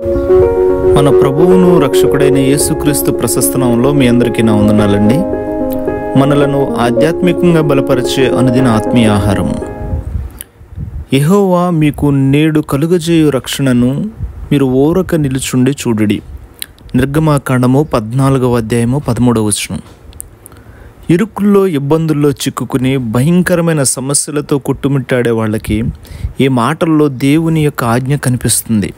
మన ప్రభువును రక్షకుడైన యేసుక్రీస్తు ప్రశస్త నామములో మీ అందరికీ నా వందనాలండి. మనలను ఆధ్యాత్మికంగా బలపరిచే అనుదిన ఆత్మీయ ఆహారము. యెహోవా మీకు నేడు కలుగజేయు రక్షణను మీరు ఓరక నిలుచుండి చూడుడి. నిర్గమాకాండము 14వ అధ్యాయము 13వ వచనం. ఇరుకుల్లో ఇబ్బందుల్లో చిక్కుకుని భయంకరమైన సమస్యలతో కొట్టుమిట్టాడే వాళ్ళకి ఈ మాటల్లో దేవుని యొక్క ఆజ్ఞ కనిపిస్తుంది.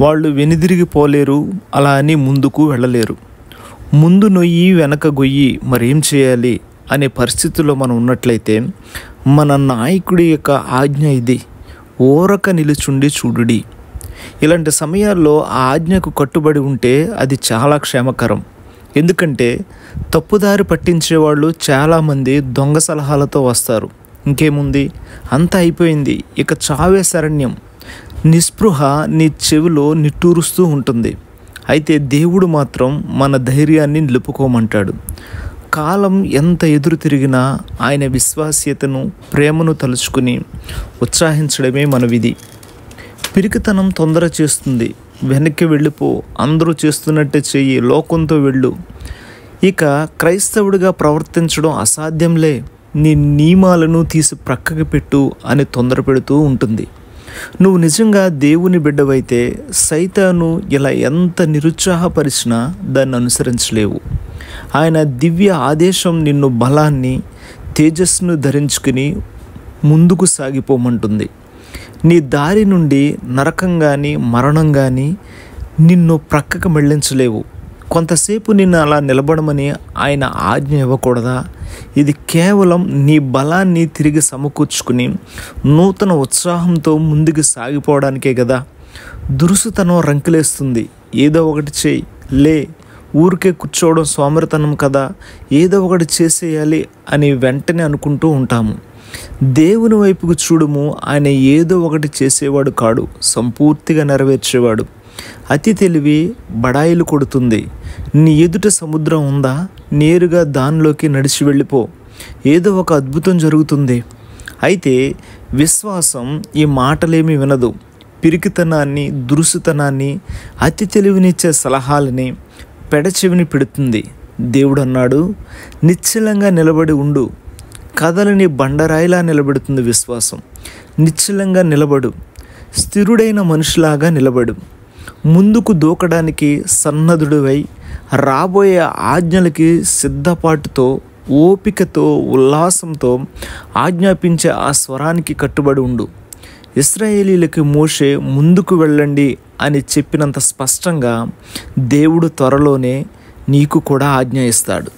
వాళ్ళు వెనుదిరిగిపోలేరు, అలా అని ముందుకు వెళ్ళలేరు. ముందు నొయ్యి వెనక గొయ్యి మరేం చేయాలి అనే పరిస్థితుల్లో మనం ఉన్నట్లయితే మన నాయకుడి యొక్క ఆజ్ఞ ఇది, ఓరక నిలుచుండి చూడుడి. ఇలాంటి సమయాల్లో ఆ ఆజ్ఞకు కట్టుబడి ఉంటే అది చాలా క్షేమకరం. ఎందుకంటే తప్పుదారి పట్టించేవాళ్ళు చాలామంది దొంగ సలహాలతో వస్తారు. ఇంకేముంది, అంతా అయిపోయింది, ఇక చావే శరణ్యం, నిస్పృహ నీ చెవిలో నిట్టూరుస్తూ ఉంటుంది. అయితే దేవుడు మాత్రం మన ధైర్యాన్ని నిలుపుకోమంటాడు. కాలం ఎంత ఎదురు తిరిగినా ఆయన విశ్వాస్యతను, ప్రేమను తలుచుకుని ఉత్సాహించడమే మన విధి. పిరికితనం తొందర చేస్తుంది. వెనక్కి వెళ్ళిపో, అందరూ చేస్తున్నట్టే చెయ్యి, లోకంతో వెళ్ళు. ఇక క్రైస్తవుడిగా ప్రవర్తించడం అసాధ్యంలే, నీ నియమాలను తీసి ప్రక్కకి పెట్టు అని తొందర పెడుతూ ఉంటుంది. నువ్వు నిజంగా దేవుని బిడ్డవైతే సైతాను ఇలా ఎంత నిరుత్సాహపరిచినా దాన్ని అనుసరించలేవు. ఆయన దివ్య ఆదేశం నిన్ను బలాన్ని, తేజస్సును ధరించుకుని ముందుకు సాగిపోమంటుంది. నీ దారి నుండి నరకం కానీ మరణం కానీ నిన్ను ప్రక్కకు మళ్ళించలేవు. కొంతసేపు నిన్ను అలా నిలబడమని ఆయన ఆజ్ఞ ఇవ్వకూడదా? ఇది కేవలం నీ బలాన్ని తిరిగి సమకూర్చుకుని నూతన ఉత్సాహంతో ముందుకు సాగిపోవడానికే కదా. దురుసుతనం రంకెలేస్తుంది. ఏదో ఒకటి చేయి, లే, ఊరికే కూర్చోవడం సోమరితనం కదా, ఏదో ఒకటి చేసేయాలి అని వెంటనే అనుకుంటూ ఉంటాము. దేవుని వైపుకు చూడుము, ఆయన ఏదో ఒకటి చేసేవాడు కాడు, సంపూర్తిగా నెరవేర్చేవాడు. అతి తెలివి బడాయిలు కొడుతుంది. నీ ఎదుట సముద్రం ఉందా, నేరుగా దానిలోకి నడిచి వెళ్ళిపో, ఏదో ఒక అద్భుతం జరుగుతుంది. అయితే విశ్వాసం ఈ మాటలేమీ వినదు. పిరికితనాన్ని, దురుసుతనాన్ని, అతి తెలివినిచ్చే సలహాలని పెడచెవిని పెడుతుంది. దేవుడు అన్నాడు, నిశ్చలంగా నిలబడి ఉండు. కదలని బండరాయిలా నిలబెడుతుంది విశ్వాసం. నిశ్చలంగా నిలబడు, స్థిరుడైన మనిషిలాగా నిలబడు. ముందుకు దూకడానికి సన్నద్ధుడివై రాబోయే ఆజ్ఞలకి సిద్ధపాటుతో, ఓపికతో, ఉల్లాసంతో ఆజ్ఞాపించే ఆ స్వరానికి కట్టుబడి ఉండు. ఇశ్రాయేలీలకి మోషే ముందుకు వెళ్ళండి అని చెప్పినంత స్పష్టంగా దేవుడు త్వరలోనే నీకు కూడా ఆజ్ఞ ఇస్తాడు.